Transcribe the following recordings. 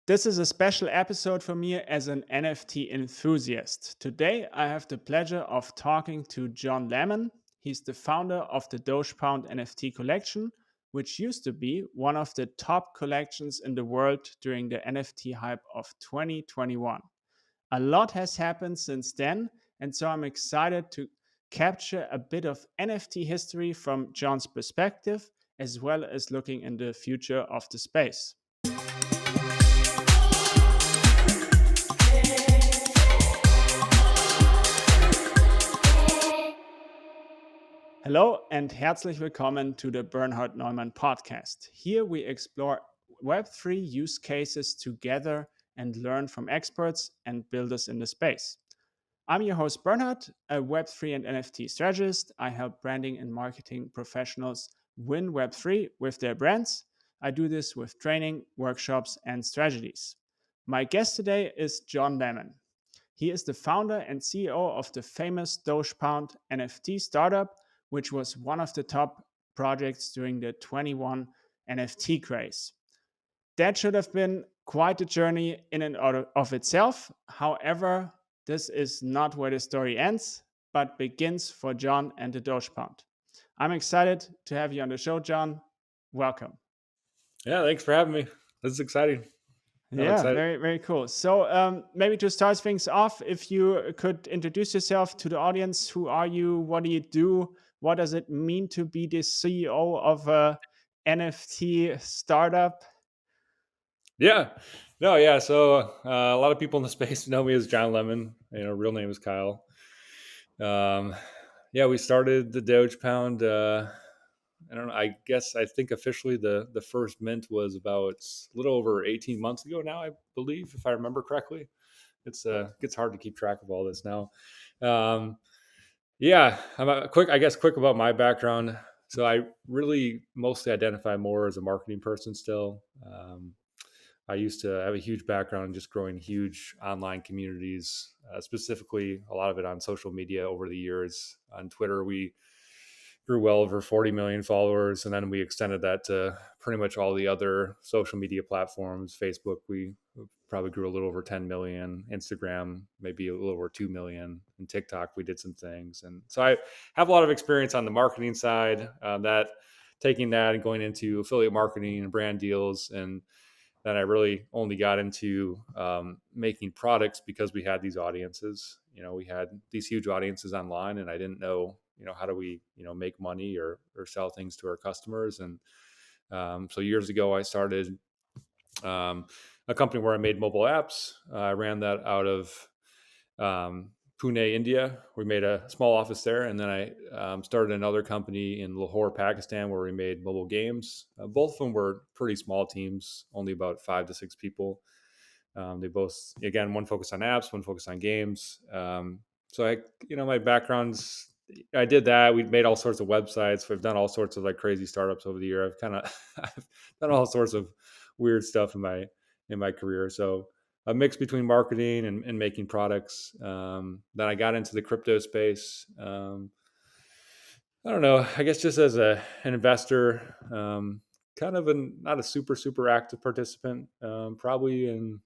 This is a special episode for me as an NFT enthusiast. Today, I have the pleasure of talking to John Lemon. He's the founder of the Doge Pound NFT collection, which used to be one of the top collections in the world during the NFT hype of 2021. A lot has happened since then, and so I'm excited to capture a bit of NFT history from John's perspective, as well as looking in the future of the space. Hallo and herzlich willkommen to the Bernhard Neumann podcast. Here we explore Web3 use cases together and learn from experts and builders in the space. I'm your host, Bernhard, a Web3 and NFT strategist. I help branding and marketing professionals win Web3 with their brands. I do this with training, workshops, and strategies. My guest today is John Lemon. He is the founder and CEO of the famous Doge Pound NFT startup, which was one of the top projects during the 21 NFT craze. That should have been quite a journey in and out of itself. However, this is not where the story ends, but begins for John and the Doge Pound. I'm excited to have you on the show, John. Welcome. Yeah, thanks for having me. This is exciting. I'm Yeah, excited. very, very cool. So maybe to start things off, if you could introduce yourself to the audience, who are you? What do you do? What does it mean to be the CEO of a NFT startup? Yeah. No, yeah. So a lot of people in the space know me as John Lemon. Real name is Kyle. Um, yeah, we started the Doge Pound. I don't know. I think officially the first mint was about a little over 18 months ago now, I believe, if I remember correctly. It gets hard to keep track of all this now. Um, Yeah, quick about my background. So I really mostly identify more as a marketing person still. I used to have a huge background in just growing huge online communities, specifically a lot of it on social media over the years. On Twitter, we grew well over 40 million followers, and then we extended that to pretty much all the other social media platforms. Facebook, we probably grew a little over 10 million. Instagram, maybe a little over 2 million. And TikTok, we did some things. And so I have a lot of experience on the marketing side, that taking that and going into affiliate marketing and brand deals. And then I really only got into making products because we had these audiences. We had these huge audiences online, and I didn't know, how do we, make money or sell things to our customers. And so years ago, I started um, a company where I made mobile apps. I ran that out of Pune, India. We made a small office there, and then I started another company in Lahore, Pakistan, where we made mobile games. Both of them were pretty small teams, only about 5 to 6 people. They both, again, one focused on apps, one focused on games. So my background's, I did that. We made all sorts of websites. We've done all sorts of like crazy startups over the year. I've done all sorts of weird stuff in my career. So a mix between marketing and making products. Then I got into the crypto space. I don't know. I guess just as an investor, kind of not a super active participant. Probably in,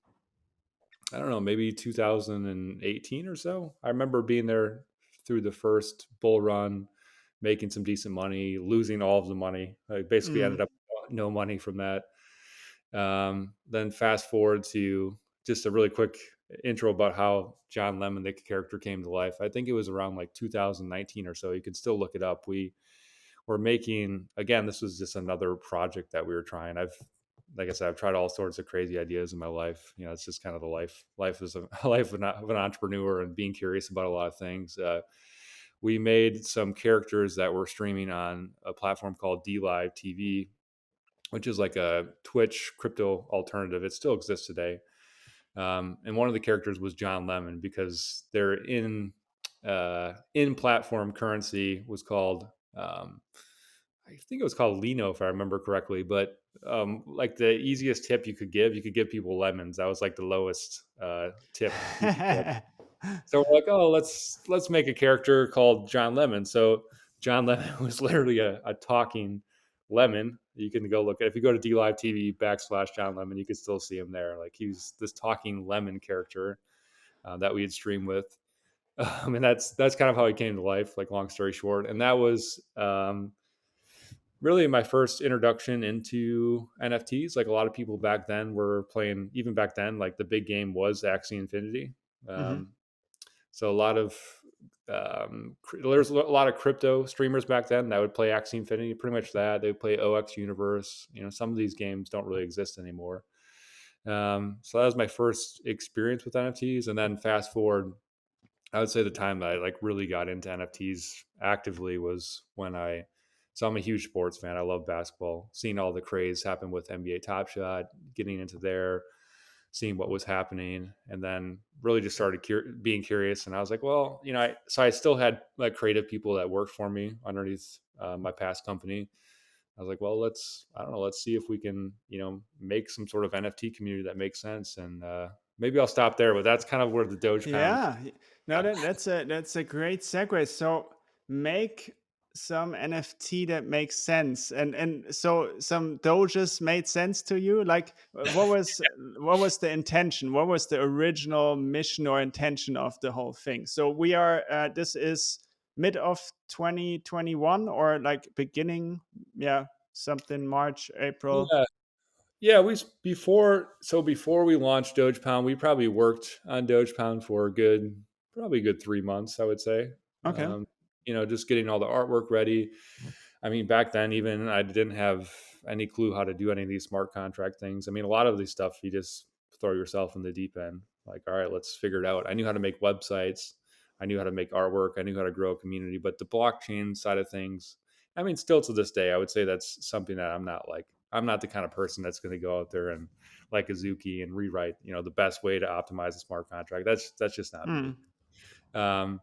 I don't know, maybe 2018 or so. I remember being there through the first bull run, making some decent money, losing all of the money. I basically ended Mm. up with no money from that. Then fast forward to just a really quick intro about how John Lemon, the character, came to life. I think it was around like 2019 or so. You can still look it up. We were making, again, this was just another project that we were trying. Like I said, I've tried all sorts of crazy ideas in my life. It's just kind of the life is a life of an entrepreneur and being curious about a lot of things. We made some characters that were streaming on a platform called DLive TV, which is like a Twitch crypto alternative. It still exists today. And one of the characters was John Lemon because they're in platform currency was called, I think it was called Lino, if I remember correctly. But like the easiest tip you could give people lemons. That was like the lowest tip you could give. So we're like, oh, let's make a character called John Lemon. So John Lemon was literally a talking Lemon. You can go look at, if you go to DLive TV / John Lemon, you can still see him there. Like he's this talking lemon character that we had streamed with. And that's kind of how he came to life. Like long story short, and that was really my first introduction into NFTs. Like a lot of people back then were playing, even back then, like the big game was Axie Infinity. Hmm. So a lot of there's a lot of crypto streamers back then that would play Axie Infinity, pretty much that. They would play OX Universe. You know, some of these games don't really exist anymore. So that was my first experience with NFTs. And then fast forward, I would say the time that I like really got into NFTs actively was when so I'm a huge sports fan. I love basketball. Seeing all the craze happen with NBA Top Shot, getting into there, seeing what was happening, and then really just started being curious. And I was like, well, you know, so I still had like creative people that worked for me underneath my past company. I was like, well, I don't know, let's see if we can, you know, make some sort of NFT community that makes sense. And maybe I'll stop there, but that's kind of where the Doge Pound. Yeah, no, that's a great segue. So make some NFT that makes sense, and so some Doges made sense to you. Like, what was the intention? What was the original mission or intention of the whole thing? So we are this is mid of 2021 or like beginning, yeah, something March, April. Yeah, yeah, before we launched Doge Pound, we probably worked on Doge Pound for probably a good 3 months, I would say. Okay. Um, you know, just getting all the artwork ready. I mean, back then, even I didn't have any clue how to do any of these smart contract things. I mean, a lot of these stuff, you just throw yourself in the deep end. Like, all right, let's figure it out. I knew how to make websites. I knew how to make artwork. I knew how to grow a community. But the blockchain side of things, I mean, still to this day, I would say that's something that I'm not the kind of person that's going to go out there and like Azuki and rewrite, you know, the best way to optimize a smart contract. That's just not me. Mm, Um,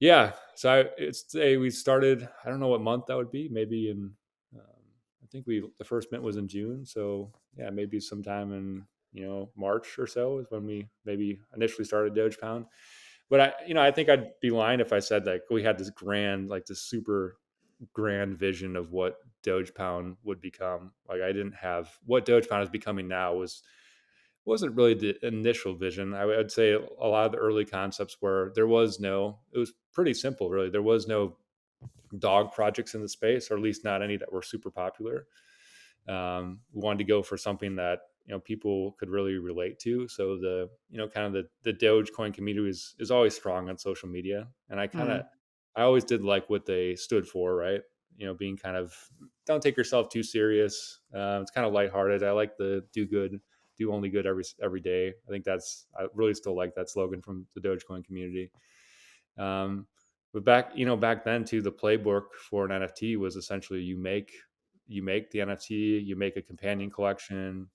yeah. So we started. I don't know what month that would be. Maybe in. I think the first mint was in June. So yeah, maybe sometime in March or so is when we maybe initially started Doge Pound. But I think I'd be lying if I said like we had this grand, like this super grand vision of what Doge Pound would become. Like I didn't have what Doge Pound is becoming now wasn't really the initial vision. I would say a lot of the early concepts where it was pretty simple, really. There was no dog projects in the space, or at least not any that were super popular. We wanted to go for something that people could really relate to. So kind of the Dogecoin community is always strong on social media, and mm, I always did like what they stood for, right? Being kind of don't take yourself too serious. It's kind of lighthearted. I like the do good, do only good every day. I really still like that slogan from the Dogecoin community. But back then too, the playbook for an NFT was essentially you make the NFT, you make a companion collection,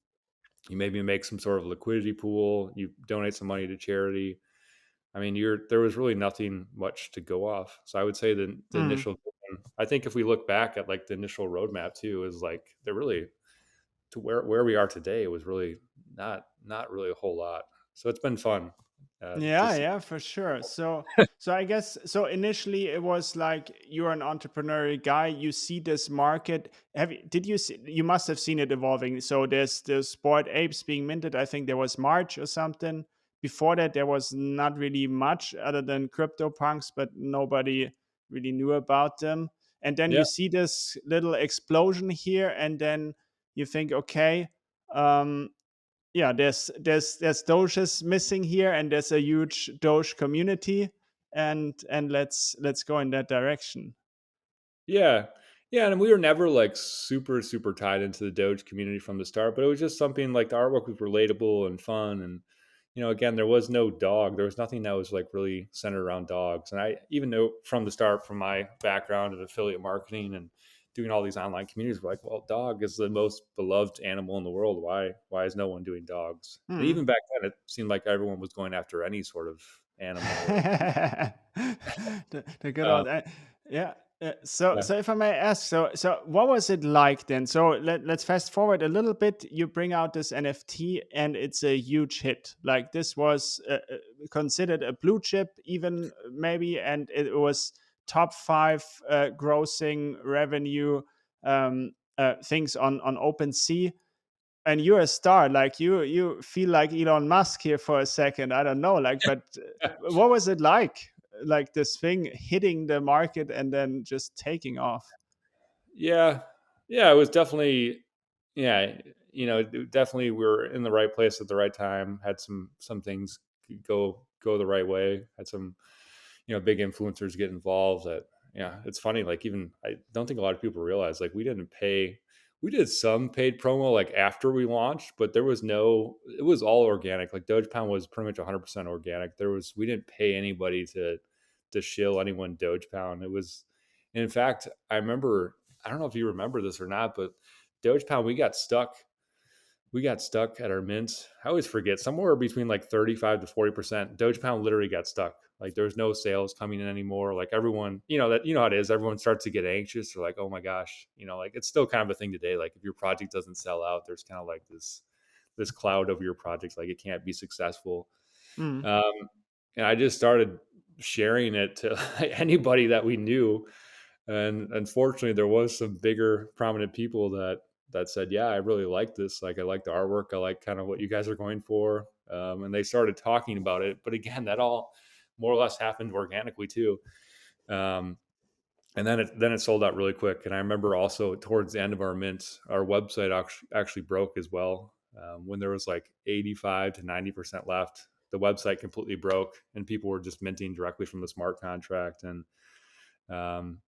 you maybe make some sort of liquidity pool, you donate some money to charity. I mean, there was really nothing much to go off. So I would say the mm. initial, I think if we look back at like the initial roadmap too, is like they're really to where we are today was really not really a whole lot. So it's been fun to Yeah, see. yeah, for sure. So I guess so initially it was like you're an entrepreneurial guy, you see this market. Did you see, you must have seen it evolving. So there's sport apes being minted. I think there was March or something. Before that there was not really much other than crypto punks, but nobody really knew about them. And then Yeah. you see this little explosion here and then you think, okay, um yeah, there's Doges missing here, and there's a huge Doge community, and let's go in that direction. Yeah. Yeah, and we were never like super, super tied into the Doge community from the start, but it was just something like the artwork was relatable and fun. And, again, there was no dog. There was nothing that was like really centered around dogs. And I even know from the start, from my background of affiliate marketing and doing all these online communities, we're like, well, dog is the most beloved animal in the world. Why is no one doing dogs? And Hmm. even back then, it seemed like everyone was going after any sort of animal or The good uh, old yeah. So yeah. so if I may ask, so what was it like then? So let's fast forward a little bit. You bring out this NFT and it's a huge hit. Like this was considered a blue chip, even maybe, and it was top five grossing revenue things on OpenSea, and you're a star. Like you feel like Elon Musk here for a second. I don't know, like, but what was it like this thing hitting the market and then just taking off? Yeah, yeah, it was definitely, yeah, definitely we were in the right place at the right time. Had some things go the right way. Had some, big influencers get involved. That, yeah, it's funny. Like, even I don't think a lot of people realize, like, we didn't pay. We did some paid promo like after we launched, but there was no. It was all organic. Like, Doge Pound was pretty much 100% organic. We didn't pay anybody to shill anyone Doge Pound. It was, in fact, I remember, I don't know if you remember this or not, but Doge Pound, we got stuck. We got stuck at our mint. I always forget, somewhere between like 35 to 40%. Doge Pound literally got stuck. Like, there's no sales coming in anymore. Like, everyone, how it is. Everyone starts to get anxious. They're like, oh my gosh, like, it's still kind of a thing today. Like, if your project doesn't sell out, there's kind of like this cloud over your project. Like, it can't be successful. Mm. Um, and I just started sharing it to anybody that we knew, and unfortunately there was some bigger prominent people that said, yeah, I really like this. Like, I like the artwork. I like kind of what you guys are going for. And they started talking about it. But again, that all more or less happened organically too. Um, and then it sold out really quick. And I remember also towards the end of our mint, our website actually broke as well. When there was like 85 to 90% left, the website completely broke, and people were just minting directly from the smart contract. And um,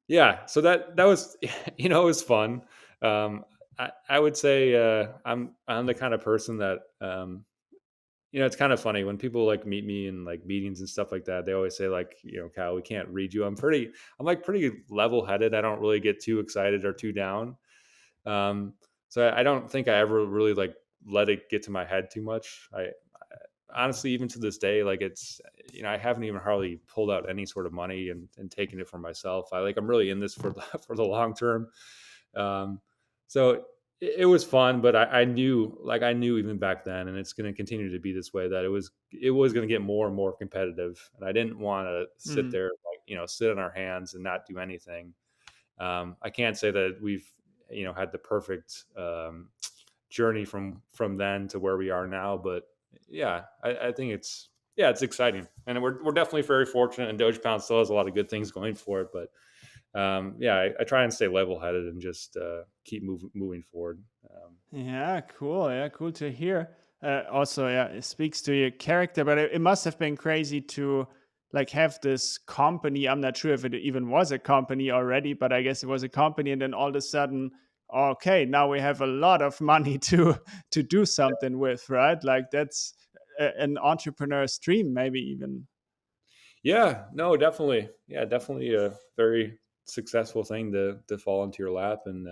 yeah, so that was, it was fun. I would say, I'm the kind of person that, it's kind of funny when people like meet me in like meetings and stuff like that. They always say, like, Kyle, we can't read you. I'm like pretty level headed. I don't really get too excited or too down. Um, so I don't think I ever really like let it get to my head too much. Honestly, even to this day, like, it's, I haven't even hardly pulled out any sort of money and taken it for myself. I'm really in this for for the long term. Um, so it was fun, but I knew even back then, and it's going to continue to be this way, that it was going to get more and more competitive, and I didn't want to sit Mm. there, like, sit on our hands and not do anything. I can't say that we've, had the perfect journey from then to where we are now, but yeah, I think it's exciting, and we're definitely very fortunate. And Doge Pound still has a lot of good things going for it, but yeah, I try and stay level headed and just keep moving forward. Yeah, cool. Yeah, cool to hear. Also, yeah, it speaks to your character, but it must have been crazy to like have this company. I'm not sure if it even was a company already, but I guess it was a company, and then all of a sudden, okay, now we have a lot of money to do something with, right? Like that's an entrepreneur's dream, maybe even. Yeah, no, definitely, yeah, definitely a very successful thing to fall into your lap. And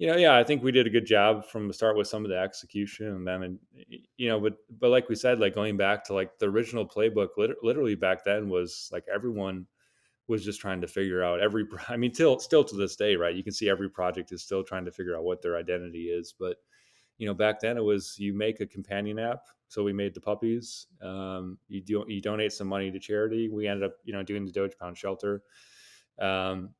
yeah, I think we did a good job from the start with some of the execution, and then, and but like we said, like, going back to like the original playbook, literally back then was like everyone was just trying to figure out I mean, still to this day, right? You can see every project is still trying to figure out what their identity is. But back then it was, you make a companion app. So we made the puppies. You donate some money to charity. We ended up, doing the Doge Pound shelter. Um,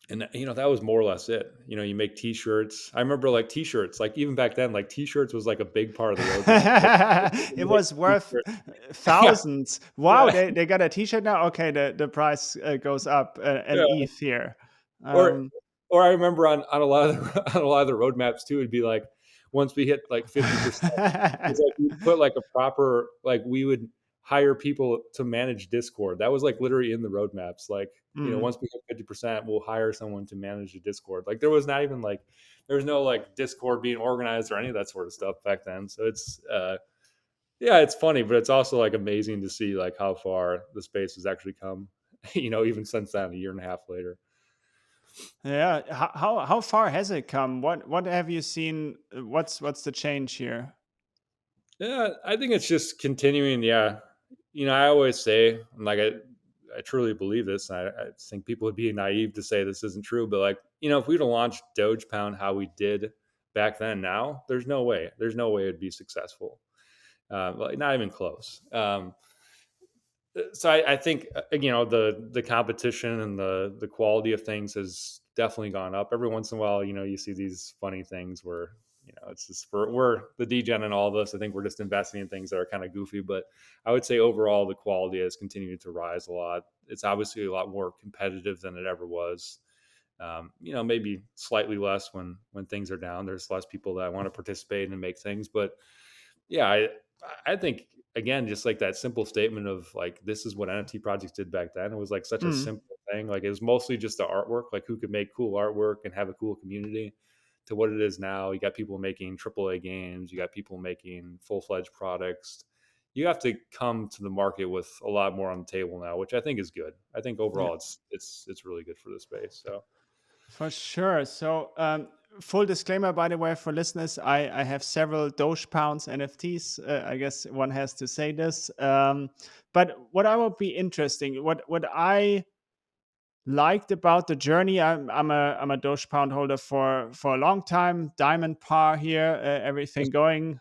and that was more or less it. You make T-shirts. I remember, like, T-shirts, like, even back then, like, T-shirts was like a big part of the roadmap. Like, It was worth yeah, thousands. Wow, yeah, they got a T-shirt now. Okay, the price goes up an yeah. ETH here. Or Um, or I remember on a lot of on a lot of the roadmaps too, it'd be like, once we hit like 50%, it's like we put like a proper, like, we would hire people to manage Discord. That was like literally in the roadmaps. Like, mm. once we hit 50%, we'll hire someone to manage the Discord. Like, there was not even like, there was no like Discord being organized or any of that sort of stuff back then. So it's yeah, it's funny, but it's also like amazing to see like how far the space has actually come, even since then, a year and a half later. Yeah, how far has it come? What have you seen? What's the change here? Yeah, I think it's just continuing. Yeah, I always say, like, I truly believe this. And I think people would be naive to say this isn't true. But, like, if we'd have launched Doge Pound how we did back then, now there's no way. There's no way it'd be successful. Like, not even close. So I think, the competition and the quality of things has definitely gone up. Every once in a while, you see these funny things where, it's just we're the degen in all of us. I think we're just investing in things that are kind of goofy, but I would say overall the quality has continued to rise a lot. It's obviously a lot more competitive than it ever was. Maybe slightly less when things are down. There's less people that want to participate and make things, but yeah, I think again, just like that simple statement of like this is what NFT projects did back then. It was like such a Mm. simple thing. Like it was mostly just the artwork, like who could make cool artwork and have a cool community. To what it is now, you got people making AAA games, you got people making full fledged products. You have to come to the market with a lot more on the table now, which I think is good. I think Yeah. overall it's really good for the space. So For sure. So, full disclaimer, by the way, for listeners, I have several Doge Pounds NFTs. I guess one has to say this. But what I would be interesting, what I liked about the journey, I'm a Doge Pound holder for a long time, diamond par here, everything going.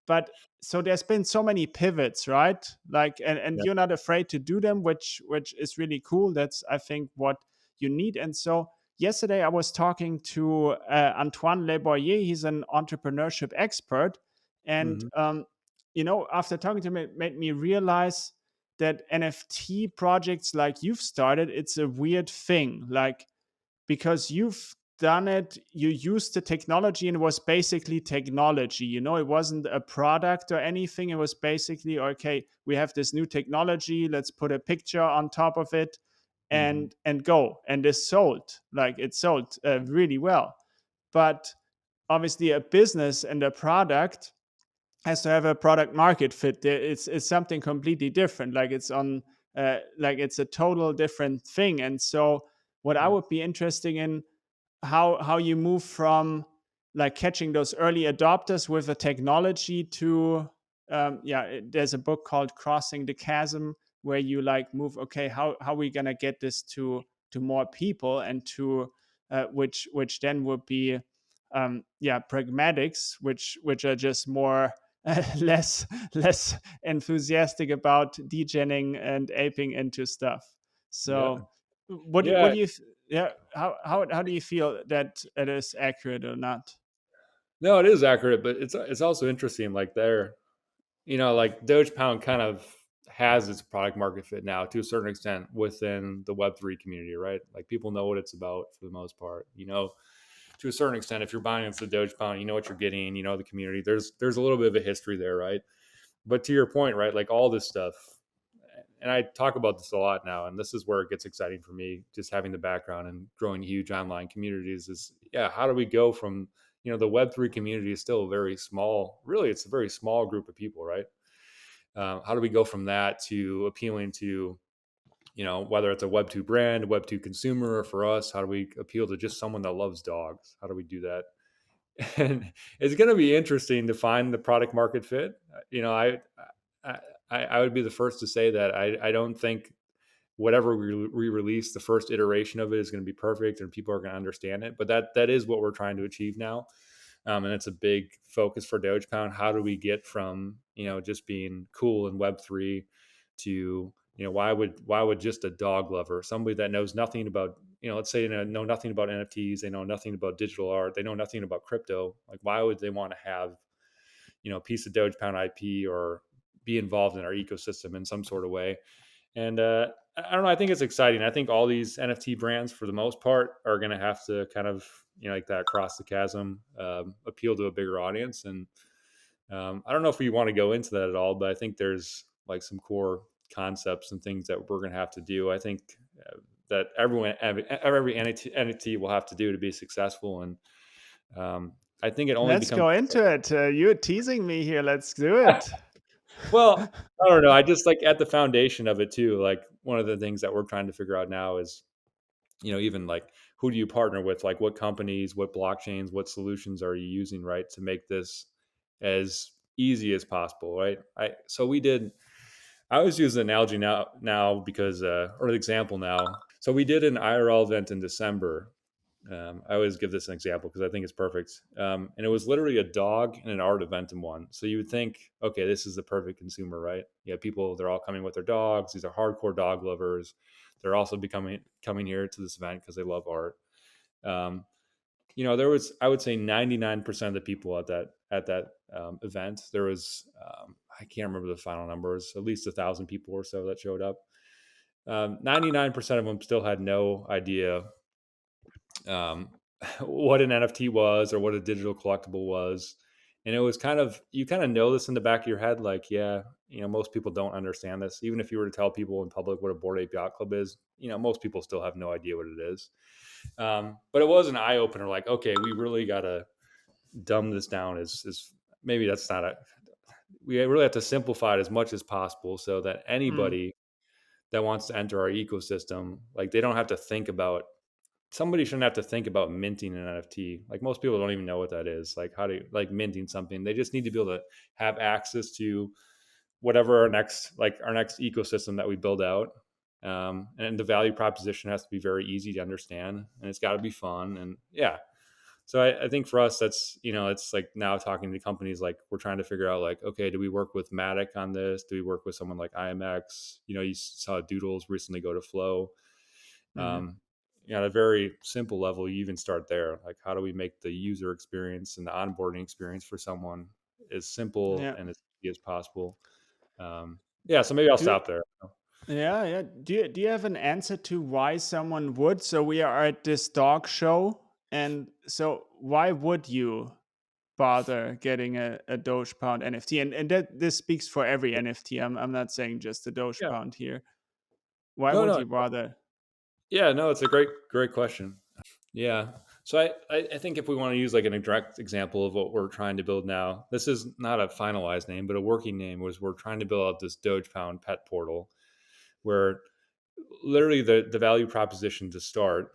But so there's been so many pivots, right? Like, and yeah. you're not afraid to do them, which is really cool. That's, I think, what you need. And so yesterday I was talking to Antoine Le Boyer. He's an entrepreneurship expert, and Hmm. after talking to him, it made me realize that NFT projects like you've started, it's a weird thing. Like, because you've done it, you used the technology and it was basically technology. It wasn't a product or anything. It was basically, okay, we have this new technology, let's put a picture on top of it Hmm. and go. And it's sold. Like, it sold really well. But obviously a business and a product has to have a product market fit. It's something completely different. Like, it's a total different thing. And so what I Yeah. would be interested in, how you move from like catching those early adopters with a technology to there's a book called Crossing the Chasm, where you like move, okay, how are we going to get this to more people, and to which then would be pragmatics, which are just more less enthusiastic about degenning and aping into stuff. Yeah. So what Yeah. do you yeah how do you feel that it is accurate or not? No, it is accurate, but it's also interesting. Like there, like Doge Pound kind of has its product market fit now to a certain extent within the Web3 community, right? Like people know what it's about for the most part. To a certain extent, if you're buying into the Doge Pound, you know what you're getting. You know the community. There's a little bit of a history there, right? But to your point, right? Like all this stuff, and I talk about this a lot now, and this is where it gets exciting for me, just having the background and growing huge online communities. Is yeah, how do we go from the Web3 community is still a very small, really, it's a very small group of people, right? How do we go from that to appealing to whether it's a Web2 brand, a Web2 consumer, or for us, how do we appeal to just someone that loves dogs? How do we do that? And it's going to be interesting to find the product market fit. I, I would be the first to say that I don't think whatever we release, the first iteration of it is going to be perfect and people are going to understand it. But that is what we're trying to achieve now. And it's a big focus for Doge Pound. How do we get from just being cool in Web3 to why would just a dog lover, somebody that knows nothing about let's say know nothing about NFTs, they know nothing about digital art, they know nothing about crypto, like why would they want to have a piece of Doge Pound IP or be involved in our ecosystem in some sort of way? And I don't know. I think it's exciting. I think all these NFT brands, for the most part, are going to have to kind of, like that, cross the chasm, appeal to a bigger audience. And I don't know if we want to go into that at all, but I think there's like some core concepts and things that we're going to have to do. I think that every NFT will have to do to be successful. And I think it only Let's becomes go into it. You're teasing me here. Let's do it. well, I don't know. I just like at the foundation of it too. Like one of the things that we're trying to figure out now is, even like who do you partner with? Like what companies, what blockchains, what solutions are you using, right, to make this as easy as possible, right? I always use the analogy now because or an example now. So we did an IRL event in December. I always give this an example because I think it's perfect. And it was literally a dog and an art event in one. So you would think, okay, this is the perfect consumer, right? Yeah, people, they're all coming with their dogs. These are hardcore dog lovers. They're also becoming coming here to this event because they love art. Um, there was, I would say, 99% of the people at that event. There was, I can't remember the final numbers, at least 1,000 people or so that showed up. 99% of them still had no idea um, what an NFT was or what a digital collectible was. And it was you kind of know this in the back of your head, like, yeah, most people don't understand this. Even if you were to tell people in public what a Bored Ape Yacht Club is, most people still have no idea what it is. But it was an eye opener, like, okay, we really got to dumb this down. Is maybe that's not a, we really have to simplify it as much as possible so that Mm, anybody that wants to enter our ecosystem, like, they don't have to think about, somebody shouldn't have to think about minting an NFT. Like, most people don't even know what that is. Like, how to, like, minting something. They just need to be able to have access to whatever our next ecosystem that we build out. And the value proposition has to be very easy to understand, and it's got to be fun. And yeah, so I think for us, that's, it's like now talking to companies, like, we're trying to figure out, like, okay, do we work with Matic on this? Do we work with someone like IMX? You saw Doodles recently go to Flow. mm-hmm. um, at a very simple level, you even start there. Like, how do we make the user experience and the onboarding experience for someone as simple Yeah. and as easy as possible? Yeah, so maybe I'll Do stop there. Yeah, yeah. Do you have an answer to why someone would? So we are at this dog show, and so why would you bother getting a Doge Pound NFT? And that this speaks for every NFT. I'm not saying just the Doge Yeah. Pound here. Why No, would no. you bother? Yeah, no, it's a great question. Yeah. So I think if we want to use like an direct example of what we're trying to build now, this is not a finalized name, but a working name, was we're trying to build out this Doge Pound pet portal where literally the value proposition to start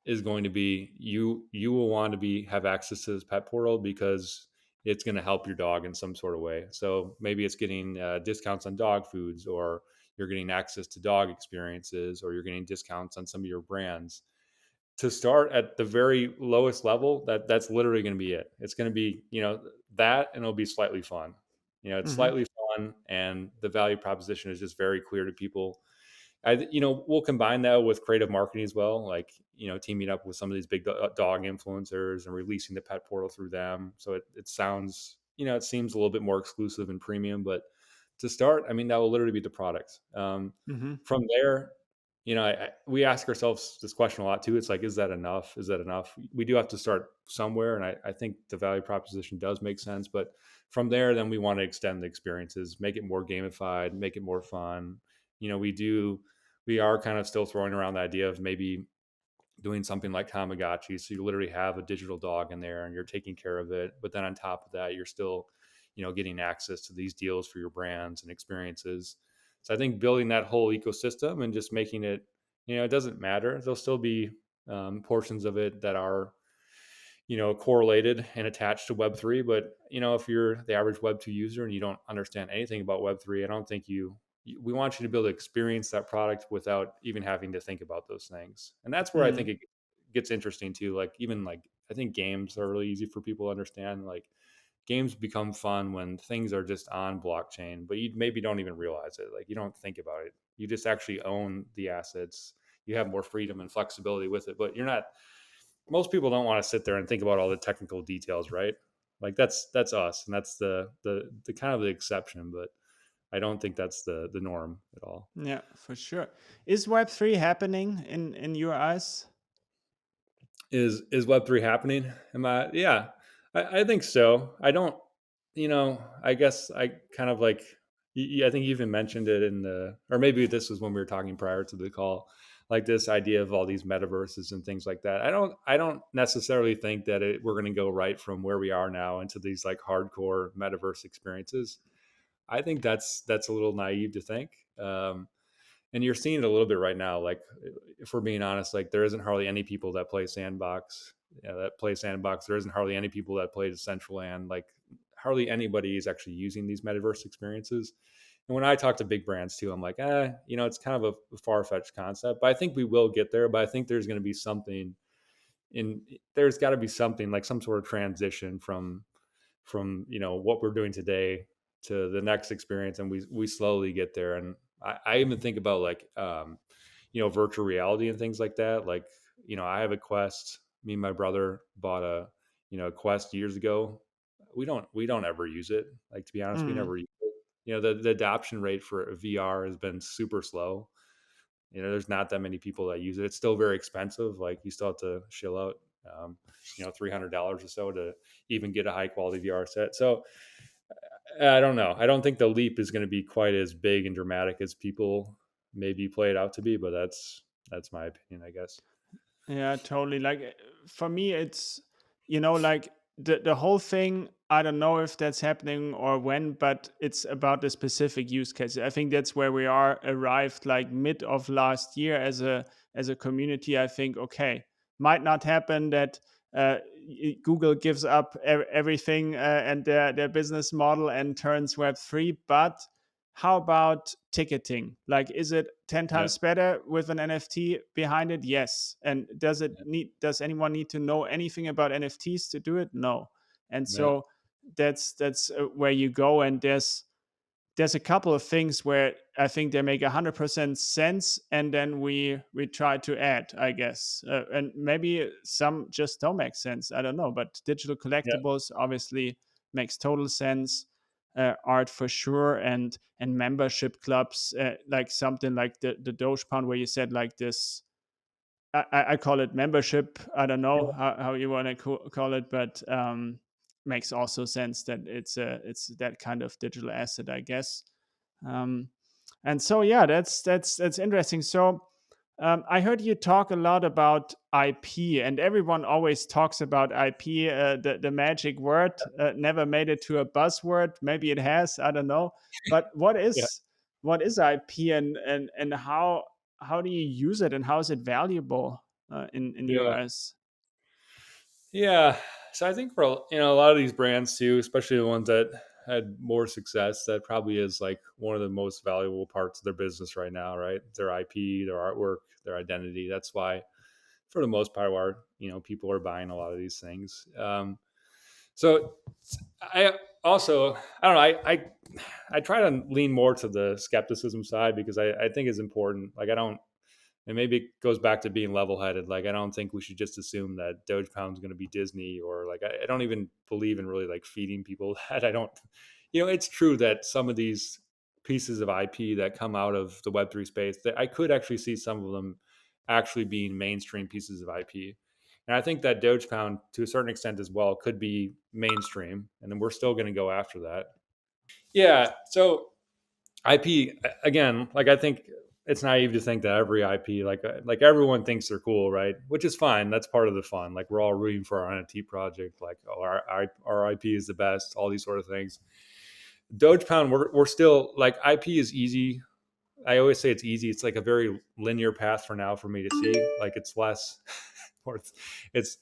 is going to be, you will want to have access to this pet portal because it's going to help your dog in some sort of way. So maybe it's getting discounts on dog foods, or you're getting access to dog experiences, or you're getting discounts on some of your brands. To start at the very lowest level, that's literally going to be it. It's going to be, that, and it'll be slightly fun. It's Mm-hmm. slightly fun, and the value proposition is just very clear to people. We'll combine that with creative marketing as well, like, teaming up with some of these big dog influencers and releasing the pet portal through them. So it sounds, it seems a little bit more exclusive and premium, but to start, I mean, that will literally be the product. Mm-hmm. From there, we ask ourselves this question a lot too. It's like, is that enough? Is that enough? We do have to start somewhere, and I think the value proposition does make sense. But from there, then we want to extend the experiences, make it more gamified, make it more fun. We are kind of still throwing around the idea of maybe doing something like Tamagotchi. So you literally have a digital dog in there and you're taking care of it. But then on top of that, you're still, getting access to these deals for your brands and experiences. So I think building that whole ecosystem and just making it, it doesn't matter. There'll still be portions of it that are, correlated and attached to Web3. But, if you're the average Web2 user and you don't understand anything about Web3, I don't think we want you to be able to experience that product without even having to think about those things. And that's where I think Mm. it gets interesting too. Like, even like, I think games are really easy for people to understand. Like, games become fun when things are just on blockchain, but you maybe don't even realize it. Like, you don't think about it. You just actually own the assets. You have more freedom and flexibility with it, but you're not, most people don't want to sit there and think about all the technical details, right? Like, that's us, and that's the kind of the exception, but I don't think that's the norm at all. Yeah, for sure. Is Web3 happening in your eyes? Is Web3 happening? Am I? Yeah, I think so. I don't. I guess I kind of like. I think you even mentioned it in the, or maybe this was when we were talking prior to the call, like this idea of all these metaverses and things like that. I don't necessarily think that we're going to go right from where we are now into these like hardcore metaverse experiences. I think that's a little naive to think. And you're seeing it a little bit right now. Like, if we're being honest, like, there isn't hardly any people that play Sandbox. There isn't hardly any people that play Decentraland. Like, hardly anybody is actually using these metaverse experiences. And when I talk to big brands too, I'm like, it's kind of a far fetched concept. But I think we will get there. But I think there's going to be something there's got to be something like some sort of transition from what we're doing today to the next experience, and we slowly get there. And I even think about like virtual reality and things like that. Like, I have a Quest, me and my brother bought a Quest years ago. We don't ever use it. Like, to be honest, we Mm. never use it. The adoption rate for VR has been super slow. There's not that many people that use it. It's still very expensive. Like, you still have to shill out, $300 or so to even get a high quality VR set. So I don't know. I don't think the leap is going to be quite as big and dramatic as people maybe play it out to be. But that's my opinion, I guess. Yeah, totally. Like for me, it's like the whole thing. I don't know if that's happening or when, but it's about the specific use case. I think that's where we are arrived, like mid of last year as a community. I think okay, might not happen that Google gives up everything and their business model and turns Web3, but how about ticketing? Like, is it 10 Yeah. times better with an NFT behind it? Yes. And does anyone need to know anything about NFTs to do it? No. And Yeah. so that's where you go. And there's a couple of things where I think they make 100% sense, and then we try to add, I guess, and maybe some just don't make sense. I don't know, but digital Yeah. collectibles obviously makes total sense. Art for sure, and membership clubs, like something like the Doge Pound, where you said like this. I call it membership. I don't know how you want to call it, but makes also sense that it's that kind of digital asset, I guess. Um, and so yeah, that's interesting. So I heard you talk a lot about IP, and everyone always talks about IP. The magic word never made it to a buzzword. Maybe it has. I don't know. But what Yeah. is IP, and how do you use it, and how is it valuable in your Yeah. eyes? Yeah. So I think for a lot of these brands too, especially the ones that had more success, that probably is like one of the most valuable parts of their business right now, right? Their IP, their artwork, their identity. That's why, for the most part, why people are buying a lot of these things. So I I don't know, I try to lean more to the skepticism side because I think it's important. Like, I don't, and maybe it goes back to being level-headed. Like, I don't think we should just assume that Doge Pound is going to be Disney, or like, I don't even believe in really like feeding people that. I don't, it's true that some of these pieces of IP that come out of the Web3 space, that I could actually see some of them actually being mainstream pieces of IP. And I think that Doge Pound, to a certain extent as well, could be mainstream, and then we're still going to go after that. Yeah. So IP, again, like, I think it's naive to think that every IP, like everyone thinks they're cool, right? Which is fine. That's part of the fun. Like, we're all rooting for our NFT project. Like, oh, our IP is the best. All these sort of things. Doge Pound, we're still like, IP is easy. I always say it's easy. It's like a very linear path for now for me to see. Like, it's less, or it's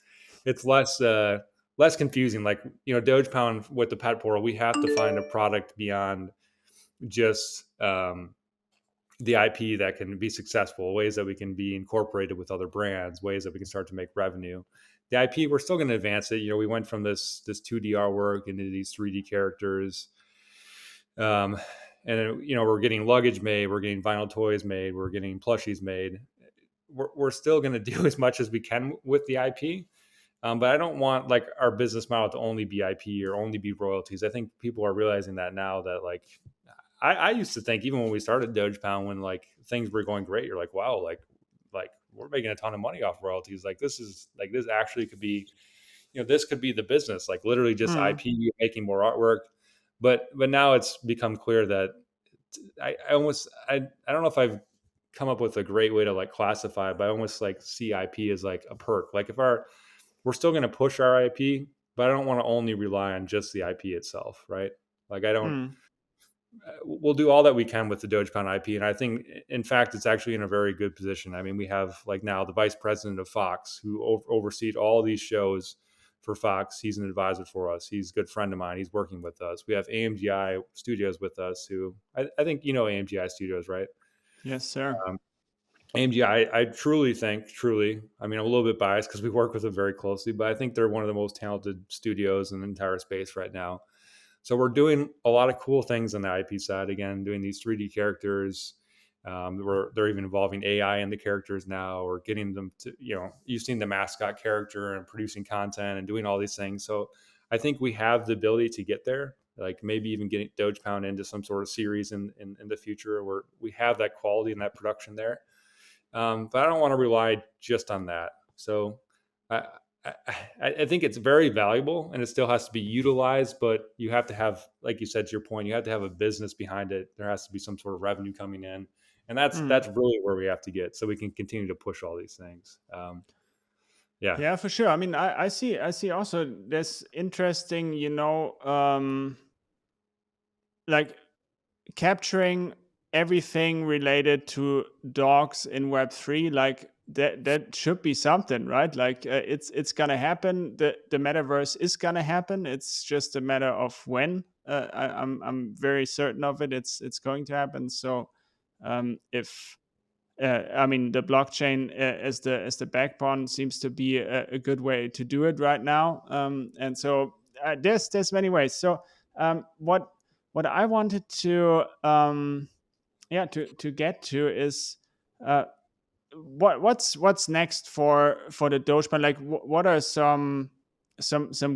it's less confusing. Like, Doge Pound with the pet portal, we have to find a product beyond just the IP that can be successful, ways that we can be incorporated with other brands, ways that we can start to make revenue. The IP, we're still going to advance it. We went from this 2D artwork into these 3D characters. Um, and we're getting luggage made, we're getting vinyl toys made, we're getting plushies made. We're still going to do as much as we can with the IP. But I don't want like our business model to only be IP or only be royalties. I think people are realizing that now, that like, I used to think, even when we started Doge Pound, when like things were going great, you're like, wow, like we're making a ton of money off royalties. Like, this actually could be, this could be the business, like literally just Hmm. IP, making more artwork. But now it's become clear that I don't know if I've come up with a great way to like classify it, but I almost like see IP as like a perk. Like, if we're still going to push our IP, but I don't want to only rely on just the IP itself, right? Like, I don't. Hmm. We'll do all that we can with the Dogecoin IP, and I think, in fact, it's actually in a very good position. I mean, we have like now the vice president of Fox, who oversees all these shows for Fox. He's an advisor for us. He's a good friend of mine. He's working with us. We have AMGI Studios with us, who I think AMGI Studios, right? Yes, sir. Um, AMGI, I truly think, I mean, I'm a little bit biased because we work with them very closely, but I think they're one of the most talented studios in the entire space right now. So we're doing a lot of cool things on the IP side. Again, doing these 3D characters, They're even involving AI in the characters now, or getting them to, you've seen the mascot character and producing content and doing all these things. So I think we have the ability to get there, like maybe even getting Doge Pound into some sort of series in the future where we have that quality and that production there. But I don't want to rely just on that. So I, I, I think it's very valuable and it still has to be utilized, but you have to have, like you said, to your point, you have to have a business behind it. There has to be some sort of revenue coming in. And that's really where we have to get so we can continue to push all these things. Yeah. Yeah, for sure. I mean, I see also this interesting, like capturing everything related to dogs in Web3, like that should be something, right? Like it's gonna happen. The metaverse is gonna happen. It's just a matter of when. I'm very certain of it. It's going to happen. So if I mean, the blockchain as the backbone seems to be a good way to do it right now. And so there's many ways. So what I wanted to to get to is uh, what's next for the Dogecoin? Like, what are some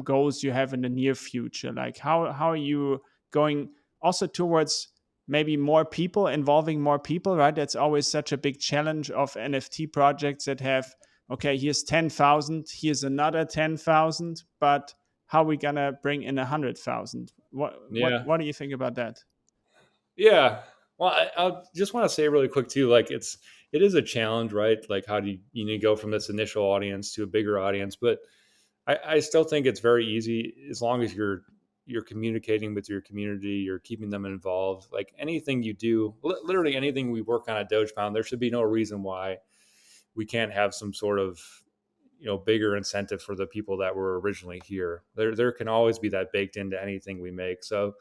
goals you have in the near future? Like, how are you going also towards maybe more people, involving more people, right? That's always such a big challenge of NFT projects that have, okay, here's 10,000, here's another 10,000, but how are we gonna bring in 100,000? Yeah. What do you think about that? Yeah. Well, I just want to say really quick too, like it is a challenge, right? Like how do you need to go from this initial audience to a bigger audience? But I still think it's very easy as long as you're communicating with your community, you're keeping them involved. Like anything you do, literally anything we work on at Doge Pound, there should be no reason why we can't have some sort of bigger incentive for the people that were originally here. There can always be that baked into anything we make. So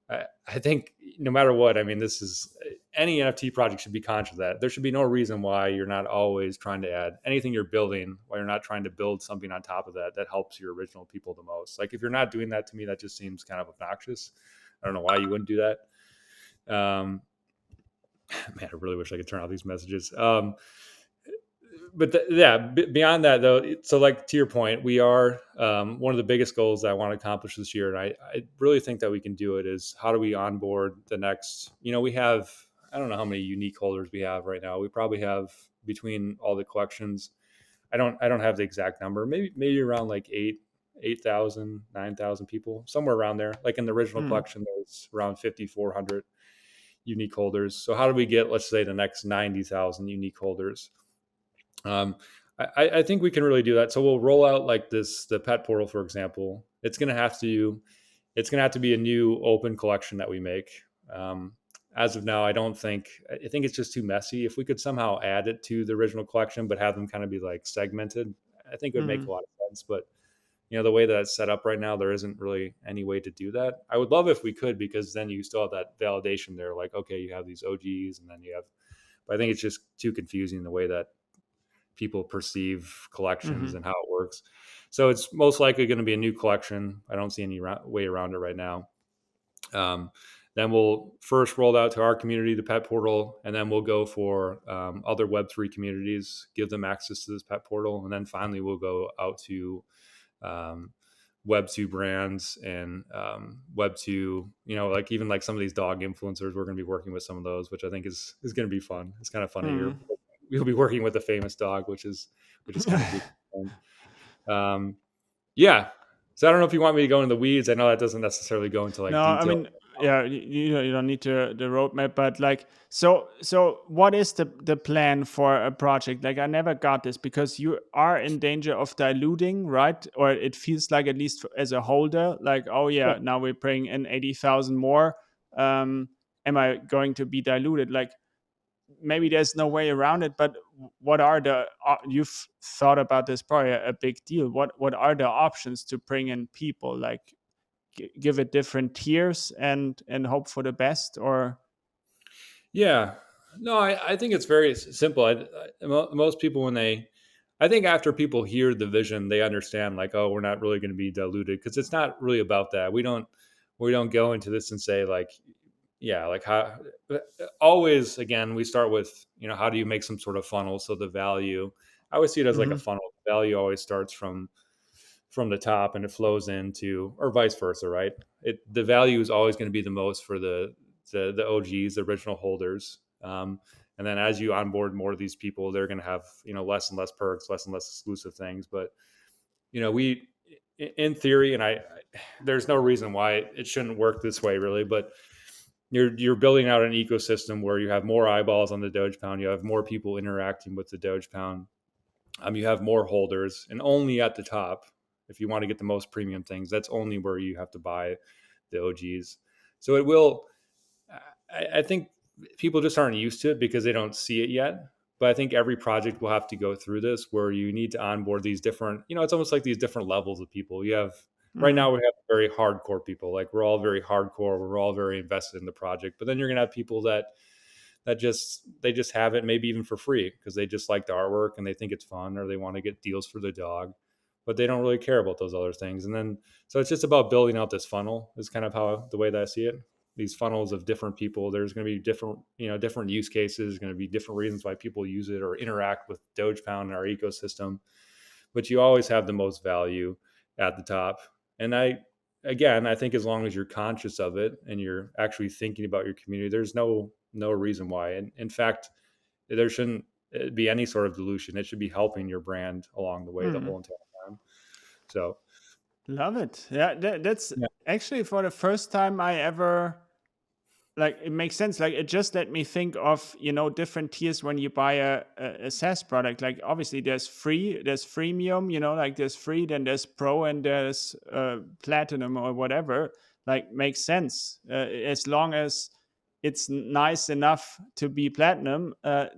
I think no matter what, I mean, this is any NFT project should be conscious of that. There should be no reason why you're not always trying to add anything you're building, why you're not trying to build something on top of that that helps your original people the most. Like if you're not doing that, to me, that just seems kind of obnoxious. I don't know why you wouldn't do that. Man, I really wish I could turn off these messages. But beyond that though, so like to your point, we are one of the biggest goals that I want to accomplish this year, and I really think that we can do it. Is how do we onboard the next? We have, I don't know how many unique holders we have right now. We probably have, between all the collections, I don't have the exact number. Maybe around like 8,000, 9,000 people, somewhere around there. Like in the original Hmm. collection, there's around 5,400 unique holders. So how do we get, let's say, the next 90,000 unique holders? Um, I think we can really do that. So we'll roll out like the pet portal, for example. It's going to have to be a new open collection that we make. As of now, I think it's just too messy. If we could somehow add it to the original collection, but have them kind of be like segmented, I think it would make a lot of sense. But the way that it's set up right now, there isn't really any way to do that. I would love if we could, because then you still have that validation there. Like, okay, you have these OGs, and then you have. But I think it's just too confusing the way that people perceive collections Hmm. and how it works. So it's most likely going to be a new collection. I don't see any way around it right now. Um, then we'll first roll out to our community, the pet portal, and then we'll go for other Web3 communities, give them access to this pet portal. And then finally, we'll go out to um, Web2 brands and Web2, like even like some of these dog influencers, we're going to be working with some of those, which I think is going to be fun. It's kind of funny. Hmm. We'll be working with a famous dog, which is kind of cool. Um, yeah. So I don't know if you want me to go into the weeds. I know that doesn't necessarily go into No, like I detail. mean, yeah, you don't need the roadmap, but like, so what is the plan for a project? Like, I never got this because you are in danger of diluting, right? Or it feels like, at least as a holder, like, oh yeah, now we're bringing in 80,000 more. Am I going to be diluted? Like, maybe there's no way around it, but what are you've thought about this, probably a big deal. What are the options to bring in people? Like, give it different tiers and hope for the best, or Yeah. No, I think it's very simple. Most people, I think after people hear the vision, they understand like, oh, we're not really going to be diluted, because it's not really about that. We don't go into this and say like, yeah, like how always again we start with, how do you make some sort of funnel, so the value, I always see it as like a Mm-hmm. funnel. The value always starts from the top and it flows into, or vice versa, right? The value is always going to be the most for the OGs, the original holders. And then as you onboard more of these people, they're going to have, less and less perks, less and less exclusive things. But we, in theory, and there's no reason why it shouldn't work this way, really. But you're building out an ecosystem where you have more eyeballs on the Doge Pound, you have more people interacting with the Doge Pound, you have more holders, and only at the top, if you want to get the most premium things, that's only where you have to buy the OGs. So it will. I think people just aren't used to it because they don't see it yet. But I think every project will have to go through this, where you need to onboard these different. It's almost like these different levels of people. You have right Mm-hmm. now we have very hardcore people. Like we're all very hardcore. We're all very invested in the project. But then you're gonna have people that just have it, maybe even for free, because they just like the artwork and they think it's fun, or they want to get deals for the dog, but they don't really care about those other things. And then so it's just about building out this funnel is kind of how the way that I see it. These funnels of different people, there's going to be different, different use cases, going to be different reasons why people use it or interact with Doge Pound in our ecosystem, but you always have the most value at the top. And again, I think as long as you're conscious of it and you're actually thinking about your community, there's no reason why. And in fact, there shouldn't be any sort of dilution. It should be helping your brand along the way the Mm-hmm. whole entire time. So Love it. Yeah, that's yeah, actually for the first time I ever, like, it makes sense. Like, it just let me think of, different tiers when you buy a SaaS product. Like, obviously there's free, there's freemium, like there's free, then there's pro, and there's platinum or whatever. Like, makes sense. As long as it's nice enough to be platinum,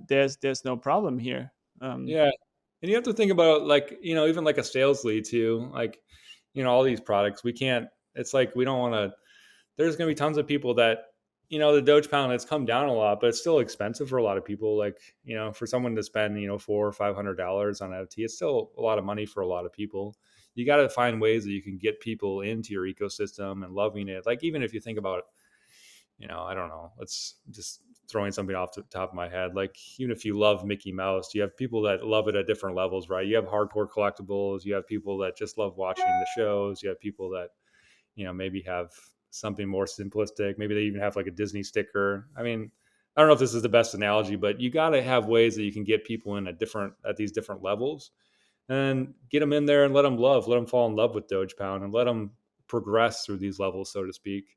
there's no problem here. yeah. And you have to think about, like, even like a sales lead too. Like, all these products, we can't. It's like we don't want to. There's going to be tons of people that, the Doge Pound has come down a lot, but it's still expensive for a lot of people. Like, for someone to spend, $400 or $500 on NFT, it's still a lot of money for a lot of people. You got to find ways that you can get people into your ecosystem and loving it. Like, even if you think about, I don't know, let's just throwing something off the top of my head. Like, even if you love Mickey Mouse, you have people that love it at different levels, right? You have hardcore collectibles, you have people that just love watching the shows, you have people that, maybe have something more simplistic. Maybe they even have like a Disney sticker. I mean, I don't know if this is the best analogy, but you got to have ways that you can get people in at these different levels, and get them in there and let them fall in love with Doge Pound, and let them progress through these levels, so to speak.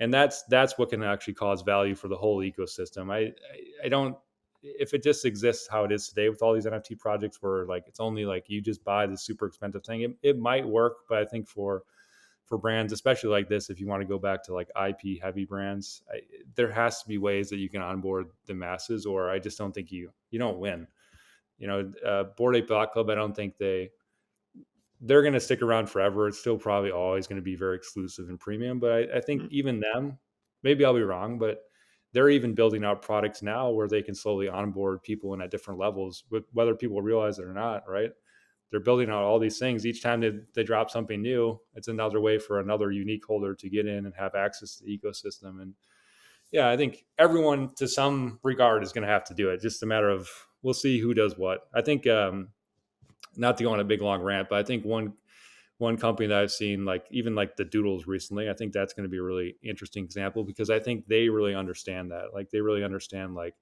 And that's what can actually cause value for the whole ecosystem. I don't, if it just exists how it is today with all these NFT projects, where like it's only like you just buy the super expensive thing, it might work, but I think for brands, especially like this, if you want to go back to like IP heavy brands, there has to be ways that you can onboard the masses, or I just don't think you don't win. Bored Ape Yacht Club, I don't think they're going to stick around forever. It's still probably always going to be very exclusive and premium. But I think Mm. even them, maybe I'll be wrong, but they're even building out products now where they can slowly onboard people in at different levels, with whether people realize it or not, right? They're building out all these things. Each time they drop something new, it's another way for another unique holder to get in and have access to the ecosystem. And yeah, I think everyone to some regard is going to have to do it. Just a matter of, we'll see who does what. I think, not to go on a big long rant, but I think one company that I've seen, like even like the Doodles recently, I think that's going to be a really interesting example, because I think they really understand that. Like they really understand, like,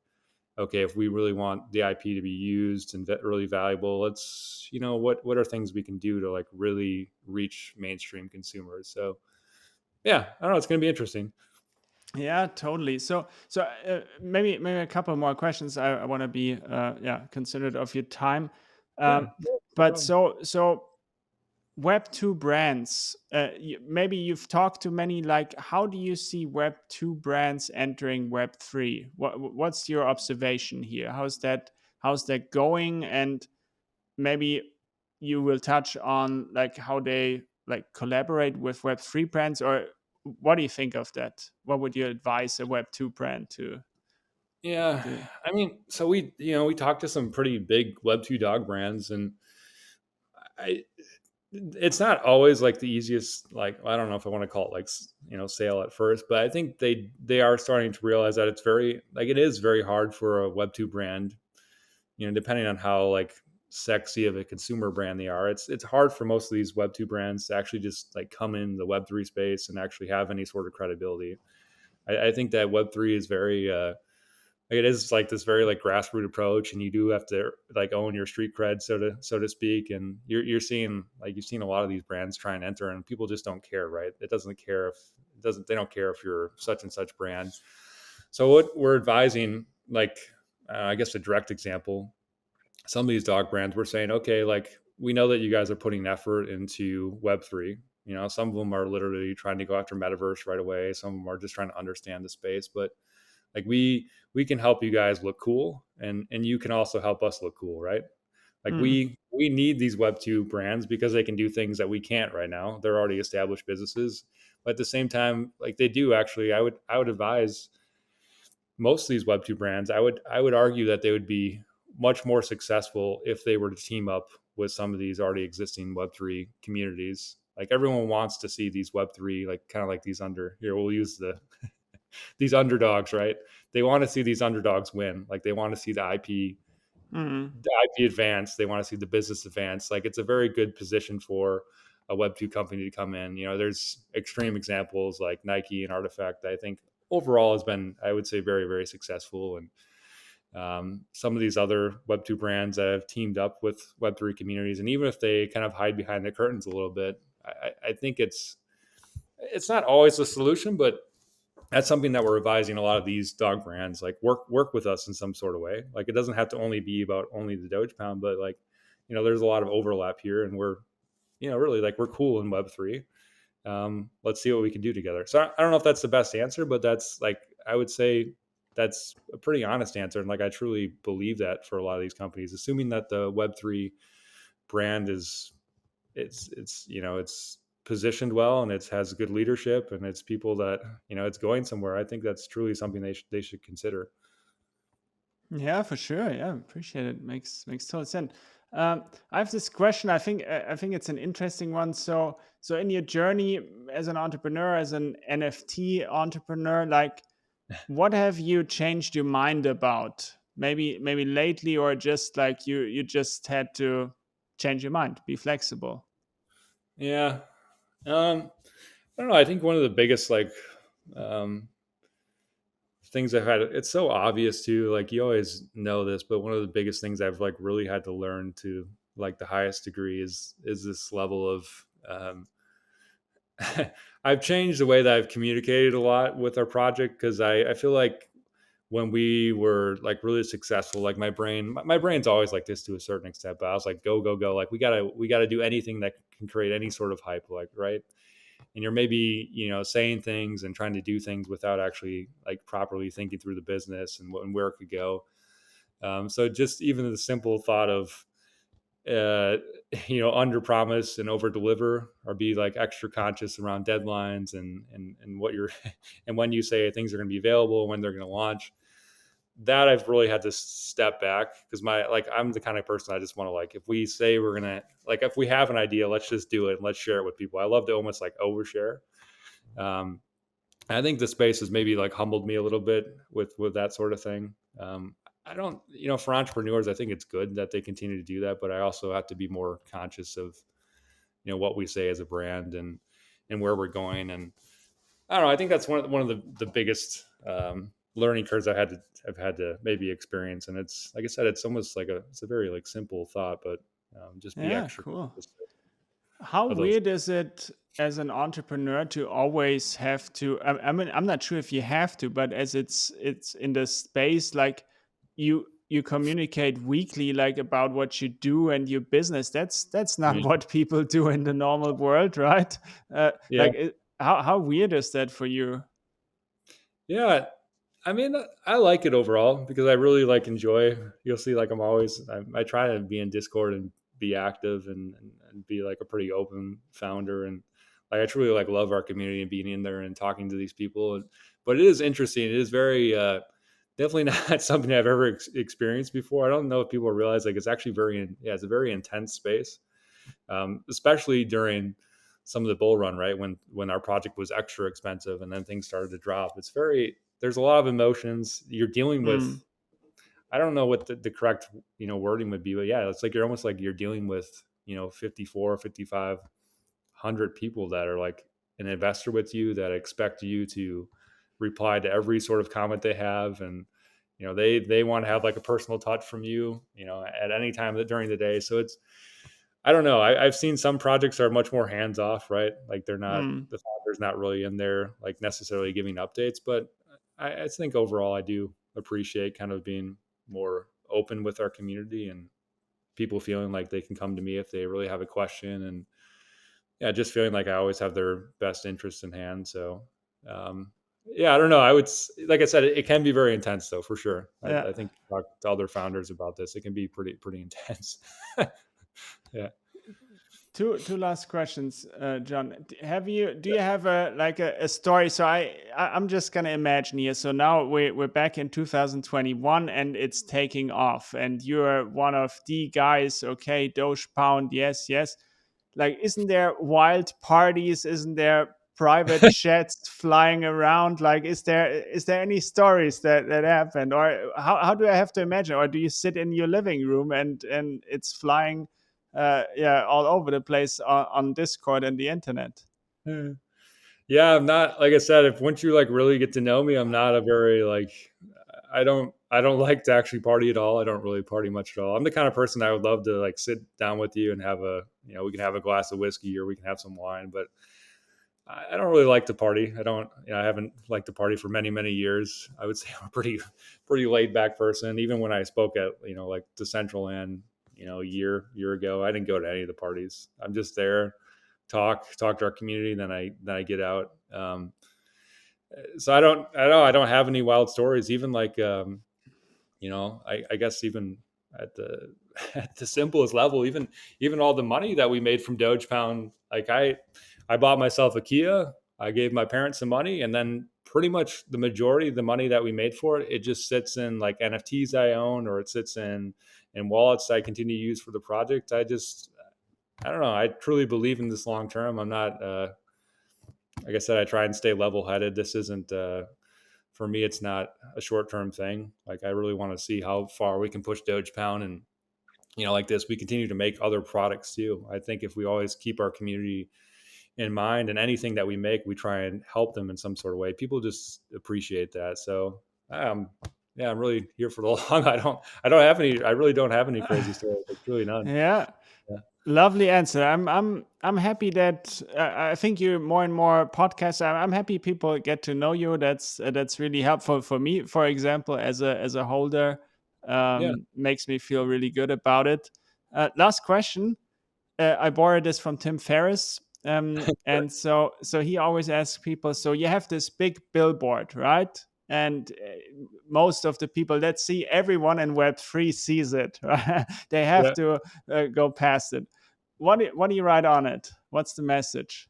okay, if we really want the IP to be used and really valuable, let's, what are things we can do to like really reach mainstream consumers. So yeah, I don't know, it's going to be interesting. Yeah, totally. So maybe a couple more questions. I want to be considerate of your time. Yeah, Um, no but problem. so Web 2 brands. Maybe you've talked to many. Like, how do you see Web 2 brands entering Web 3? What's your observation here? How's that going? And maybe you will touch on like how they like collaborate with Web 3 brands, or what do you think of that? What would you advise a Web 2 brand to Yeah, do? I mean, so we talked to some pretty big Web2 dog brands, and I it's not always like the easiest, like, I don't know if I want to call it like, sale at first, but I think they are starting to realize that it's very, like, it is very hard for a Web2 brand, depending on how like sexy of a consumer brand they are. It's hard for most of these Web2 brands to actually just like come in the Web3 space and actually have any sort of credibility. I think that Web3 is very like, it is like this very like grassroots approach, and you do have to like own your street cred, so to speak. And you're seeing, like, you've seen a lot of these brands try and enter, and people just don't care, right? It doesn't, they don't care if you're such and such brand. So what we're advising, like, I guess a direct example, some of these dog brands, we're saying, okay, like, we know that you guys are putting effort into Web3. Some of them are literally trying to go after metaverse right away. Some of them are just trying to understand the space, but like, we can help you guys look cool, and you can also help us look cool, right? Like, Mm. we need these Web2 brands because they can do things that we can't right now. They're already established businesses, but at the same time, like, they do actually, I would advise most of these Web2 brands, I would argue that they would be much more successful if they were to team up with some of these already existing Web3 communities. Like, everyone wants to see these Web3, like, kind of like these under here, we'll use these underdogs, right? They want to see these underdogs win. Like, they want to see Mm. the IP advance. They want to see the business advance. Like, it's a very good position for a Web2 company to come in. There's extreme examples like Nike and Artifact that I think overall has been, I would say, very, very successful. And some of these other Web2 brands that have teamed up with Web3 communities, and even if they kind of hide behind the curtains a little bit, I think it's not always the solution, but that's something that we're advising a lot of these dog brands, like, work with us in some sort of way. Like, it doesn't have to only be about only the Doge Pound, but like, there's a lot of overlap here, and we're, really, like, we're cool in Web3. Let's see what we can do together. So I don't know if that's the best answer, but that's, like, I would say that's a pretty honest answer, and like, I truly believe that for a lot of these companies, assuming that the Web3 brand is, it's positioned well, and it has good leadership, and it's people that, it's going somewhere. I think that's truly something they should consider. Yeah, for sure. Yeah, appreciate it. Makes total sense. I have this question. I think it's an interesting one. So in your journey as an entrepreneur, as an NFT entrepreneur, like, what have you changed your mind about? Maybe lately, or just like you just had to change your mind, be flexible. Yeah. I don't know. I think one of the biggest, like, um, things I've had, it's so obvious too, like, you always know this, but one of the biggest things I've like really had to learn to like the highest degree is this level of, um, I've changed the way that I've communicated a lot with our project, because I feel like when we were like really successful, like, my brain's always like this to a certain extent, but I was like, go, go, go. Like, we gotta do anything that can create any sort of hype, like, right. And you're maybe, saying things and trying to do things without actually like properly thinking through the business and where it could go. So just even the simple thought of, uh, under promise and over deliver, or be like extra conscious around deadlines, and what you're and when you say things are going to be available, when they're going to launch. That I've really had to step back, because I'm the kind of person, I just want to, like, if we say we're gonna, like, if we have an idea, let's just do it and let's share it with people. I love to almost like overshare. Um, I think the space has maybe like humbled me a little bit with that sort of thing. I don't, for entrepreneurs, I think it's good that they continue to do that, but I also have to be more conscious of, what we say as a brand, and where we're going. And I don't know. I think that's one of the biggest, learning curves I've had to maybe experience. And it's, like I said, it's a very like simple thought, but, just be Yeah, extra cool. conscious How of those. weird is it as an entrepreneur to always have to? I mean, I'm not sure if you have to, but as it's in the space, like, you communicate weekly, like, about what you do and your business. That's not Yeah. what people do in the normal world, right? Yeah. Like, how weird is that for you? Yeah. I mean, I like it overall, because I really like enjoy. You'll see, like, I try to be in Discord and be active, and be like a pretty open founder, and like, I truly like love our community and being in there and talking to these people. But it is interesting. It is very, definitely not something I've ever experienced before. I don't know if people realize, like, it's actually yeah, it's a very intense space. especially during some of the bull run, right? When our project was extra expensive and then things started to drop. There's a lot of emotions you're dealing with. Mm, I don't know what the correct, wording would be, but yeah, it's like you're almost like you're dealing with, 54, 5,500 people that are like an investor with you, that expect you to reply to every sort of comment they have. And, they want to have like a personal touch from you, at any time during the day. So I don't know. I've seen some projects are much more hands off, right? Like mm. the founder's not really in there, like necessarily giving updates. But I think overall, I do appreciate kind of being more open with our community, and people feeling like they can come to me if they really have a question. And yeah, just feeling like I always have their best interest in hand. So, yeah, I don't know. Like I said, it can be very intense though, for sure. Yeah. I think talk to other founders about this. It can be pretty intense. Yeah. Two last questions, John. Do you have a story? So I'm just gonna imagine here. So now we're back in 2021 and it's taking off, and you're one of the guys. Okay, Doge Pound, yes, yes. Like, isn't there wild parties? Isn't there private jets flying around? Like, is there any stories that happened, or how do I have to imagine? Or do you sit in your living room and it's flying, yeah, all over the place on Discord and the internet? Yeah, I'm not, like I said, if once you like really get to know me, I'm not a very like I don't like to actually party at all. I don't really party much at all. I'm the kind of person I would love to like sit down with you and have we can have a glass of whiskey or we can have some wine, but I don't really like to party. I don't, I haven't liked to party for many years. I would say I'm a pretty laid back person. Even when I spoke at, like the Central Land, a year ago, I didn't go to any of the parties. I'm just there, talk to our community, then I get out. So I don't have any wild stories. Even like, I guess even at the at the simplest level, even all the money that we made from Doge Pound, like I bought myself a Kia. I gave my parents some money, and then pretty much the majority of the money that we made for it, it just sits in like NFTs I own, or it sits in wallets I continue to use for the project. I don't know. I truly believe in this long term. I'm not, like I said, I try and stay level headed. This isn't, for me, it's not a short term thing. Like, I really want to see how far we can push Doge Pound. And, like this, we continue to make other products too. I think if we always keep our community in mind, and anything that we make, we try and help them in some sort of way, people just appreciate that. So, yeah, I'm really here for the long. I really don't have any crazy stories. Like, really none. Yeah. Yeah. Lovely answer. I'm happy that I think you more and more podcasts. I'm happy people get to know you. That's really helpful for me. For example, as a holder, Yeah. makes me feel really good about it. Last question. I borrowed this from Tim Ferriss. And so he always asks people, so you have this big billboard, right? And most of the people that see everyone in Web3 sees it, right? They have Yeah. to go past it. What do you write on it? What's the message?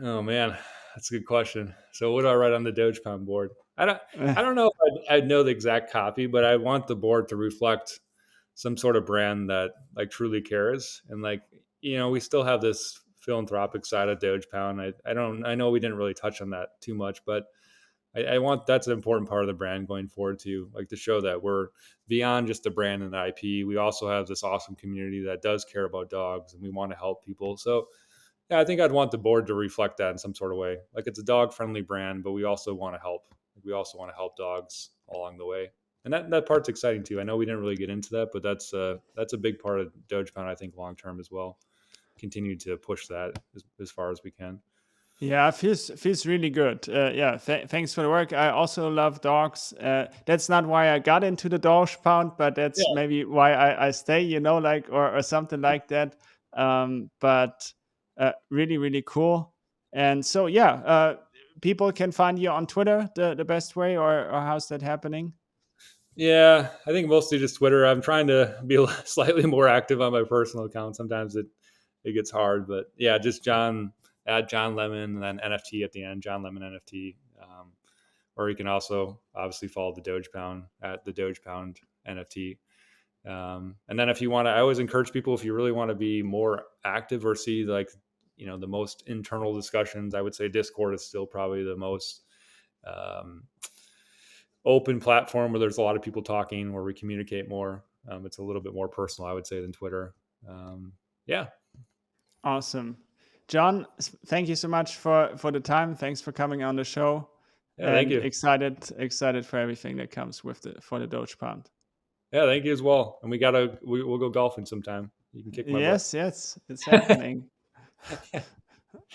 Oh man, that's a good question. So what do I write on the Doge Pound board? I don't know if I'd know the exact copy, but I want the board to reflect some sort of brand that like truly cares. And like, we still have this philanthropic side of Doge Pound. I know we didn't really touch on that too much, but I want, that's an important part of the brand going forward too, like to show that we're beyond just the brand and the IP. We also have this awesome community that does care about dogs, and we want to help people. So yeah, I think I'd want the board to reflect that in some sort of way. Like, it's a dog friendly brand, but we also want to help. We also want to help dogs along the way. And that part's exciting too. I know we didn't really get into that, but that's a big part of Doge Pound, I think, long term as well. Continue to push that as far as we can. Yeah, feels really good. Yeah, thanks for the work. I also love dogs. That's not why I got into the Doge Pound, but that's Yeah. maybe why I stay. Like, or something like that. But really really cool. And so yeah, people can find you on Twitter the best way, or how's that happening? Yeah, I think mostly just Twitter. I'm trying to be slightly more active on my personal account. Sometimes it gets hard, but yeah, just John at John Lemon and then NFT at the end, John Lemon NFT. Or you can also obviously follow the Doge Pound at the Doge Pound NFT. And then if you want to, I always encourage people, if you really want to be more active or see like, the most internal discussions, I would say Discord is still probably the most um, open platform where there's a lot of people talking, where we communicate more. It's a little bit more personal, I would say, than Twitter. Yeah. Awesome. John, thank you so much for the time. Thanks for coming on the show, Yeah. Thank and you. excited for everything that comes with for the Doge Pound. Yeah. Thank you as well. And we'll go golfing sometime. You can kick my butt. Yes, it's happening.